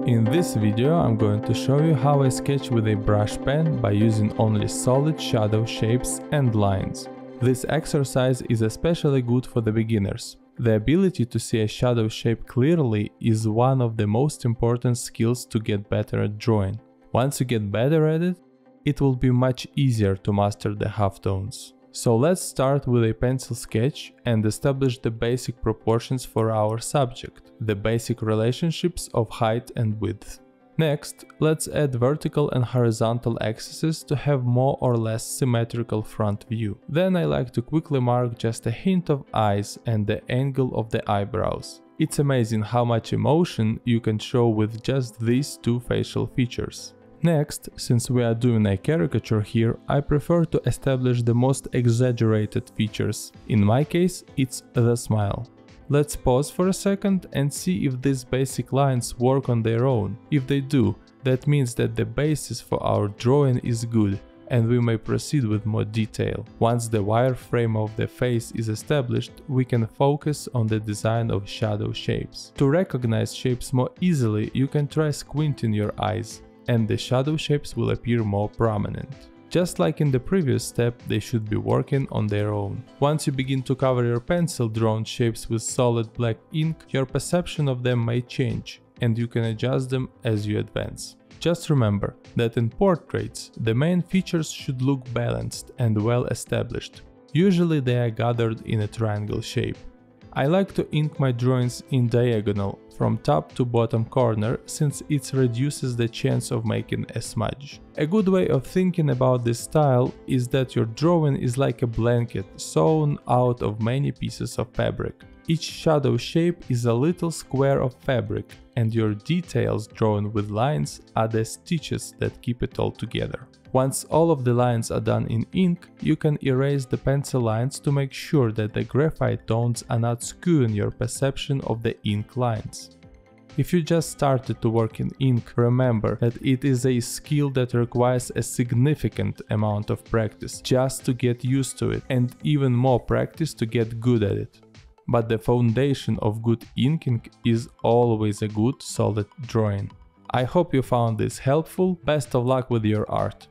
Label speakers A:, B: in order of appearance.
A: In this video I'm going to show you how I sketch with a brush pen by using only solid shadow shapes and lines. This exercise is especially good for the beginners. The ability to see a shadow shape clearly is one of the most important skills to get better at drawing. Once you get better at it, it will be much easier to master the halftones. So let's start with a pencil sketch and establish the basic proportions for our subject, the basic relationships of height and width. Next, let's add vertical and horizontal axes to have more or less symmetrical front view. Then I like to quickly mark just a hint of eyes and the angle of the eyebrows. It's amazing how much emotion you can show with just these two facial features. Next, since we are doing a caricature here, I prefer to establish the most exaggerated features. In my case, it's the smile. Let's pause for a second and see if these basic lines work on their own. If they do, that means that the basis for our drawing is good, and we may proceed with more detail. Once the wireframe of the face is established, we can focus on the design of shadow shapes. To recognize shapes more easily, you can try squinting your eyes, and the shadow shapes will appear more prominent. Just like in the previous step, they should be working on their own. Once you begin to cover your pencil-drawn shapes with solid black ink, your perception of them may change, and you can adjust them as you advance. Just remember that in portraits, the main features should look balanced and well established. Usually they are gathered in a triangle shape. I like to ink my drawings in diagonal, from top to bottom corner, since it reduces the chance of making a smudge. A good way of thinking about this style is that your drawing is like a blanket sewn out of many pieces of fabric. Each shadow shape is a little square of fabric, and your details drawn with lines are the stitches that keep it all together. Once all of the lines are done in ink, you can erase the pencil lines to make sure that the graphite tones are not skewing your perception of the ink lines. If you just started to work in ink, remember that it is a skill that requires a significant amount of practice just to get used to it, and even more practice to get good at it. But the foundation of good inking is always a good, solid drawing. I hope you found this helpful. Best of luck with your art.